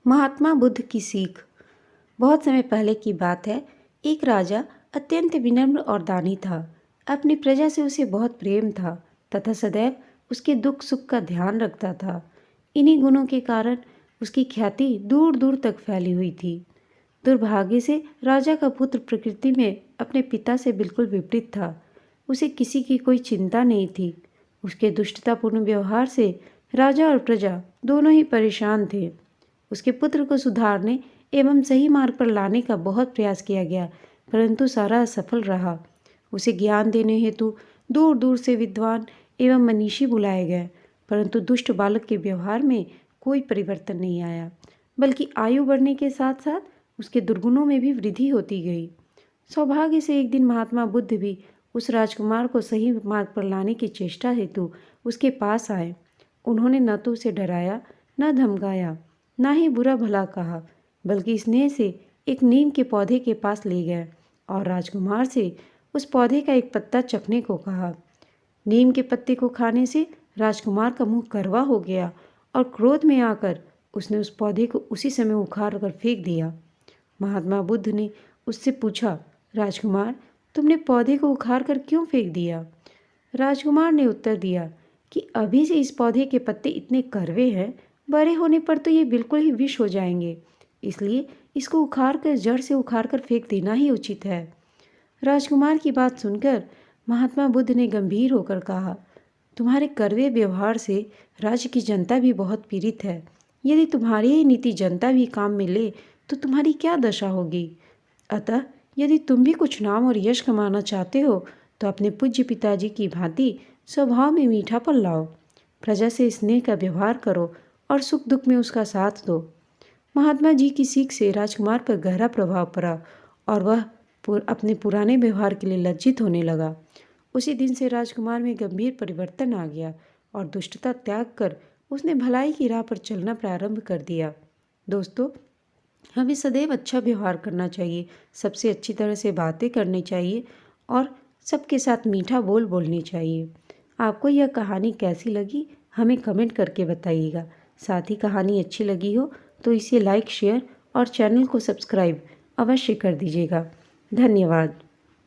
महात्मा बुद्ध की सीख। बहुत समय पहले की बात है। एक राजा अत्यंत विनम्र और दानी था। अपनी प्रजा से उसे बहुत प्रेम था तथा सदैव उसके दुख सुख का ध्यान रखता था। इन्हीं गुणों के कारण उसकी ख्याति दूर दूर तक फैली हुई थी। दुर्भाग्य से राजा का पुत्र प्रकृति में अपने पिता से बिल्कुल विपरीत था। उसे किसी की कोई चिंता नहीं थी। उसके दुष्टतापूर्ण व्यवहार से राजा और प्रजा दोनों ही परेशान थे। उसके पुत्र को सुधारने एवं सही मार्ग पर लाने का बहुत प्रयास किया गया, परंतु सारा असफल रहा। उसे ज्ञान देने हेतु दूर दूर से विद्वान एवं मनीषी बुलाए गए, परंतु दुष्ट बालक के व्यवहार में कोई परिवर्तन नहीं आया, बल्कि आयु बढ़ने के साथ साथ उसके दुर्गुणों में भी वृद्धि होती गई। सौभाग्य से एक दिन महात्मा बुद्ध भी उस राजकुमार को सही मार्ग पर लाने की चेष्टा हेतु उसके पास आए। उन्होंने न तो उसे डराया, न धमकाया, ना ही बुरा भला कहा, बल्कि स्नेह से एक नीम के पौधे के पास ले गए और राजकुमार से उस पौधे का एक पत्ता चखने को कहा। नीम के पत्ते को खाने से राजकुमार का मुंह करवा हो गया और क्रोध में आकर उसने उस पौधे को उसी समय उखाड़ कर फेंक दिया। महात्मा बुद्ध ने उससे पूछा, राजकुमार, तुमने पौधे को उखाड़ कर क्यों फेंक दिया? राजकुमार ने उत्तर दिया कि अभी से इस पौधे के पत्ते इतने कड़वे हैं, बड़े होने पर तो ये बिल्कुल ही विष हो जाएंगे, इसलिए इसको उखाड़ कर जड़ से उखाड़ कर फेंक देना ही उचित है। राजकुमार की बात सुनकर महात्मा बुद्ध ने गंभीर होकर कहा, तुम्हारे कड़वे व्यवहार से राज्य की जनता भी बहुत पीड़ित है। यदि तुम्हारी ही नीति जनता भी काम में ले तो तुम्हारी क्या दशा होगी। अतः यदि तुम भी कुछ नाम और यश कमाना चाहते हो तो अपने पूज्य पिताजी की भांति स्वभाव में मीठापन लाओ, प्रजा से स्नेह का व्यवहार करो और सुख दुख में उसका साथ दो। महात्मा जी की सीख से राजकुमार पर गहरा प्रभाव पड़ा और वह अपने पुराने व्यवहार के लिए लज्जित होने लगा। उसी दिन से राजकुमार में गंभीर परिवर्तन आ गया और दुष्टता त्याग कर उसने भलाई की राह पर चलना प्रारंभ कर दिया। दोस्तों, हमें सदैव अच्छा व्यवहार करना चाहिए, सबसे अच्छी तरह से बातें करनी चाहिए और सबके साथ मीठा बोल बोलनी चाहिए। आपको यह कहानी कैसी लगी हमें कमेंट करके बताइएगा। साथ ही कहानी अच्छी लगी हो तो इसे लाइक, शेयर और चैनल को सब्सक्राइब अवश्य कर दीजिएगा। धन्यवाद।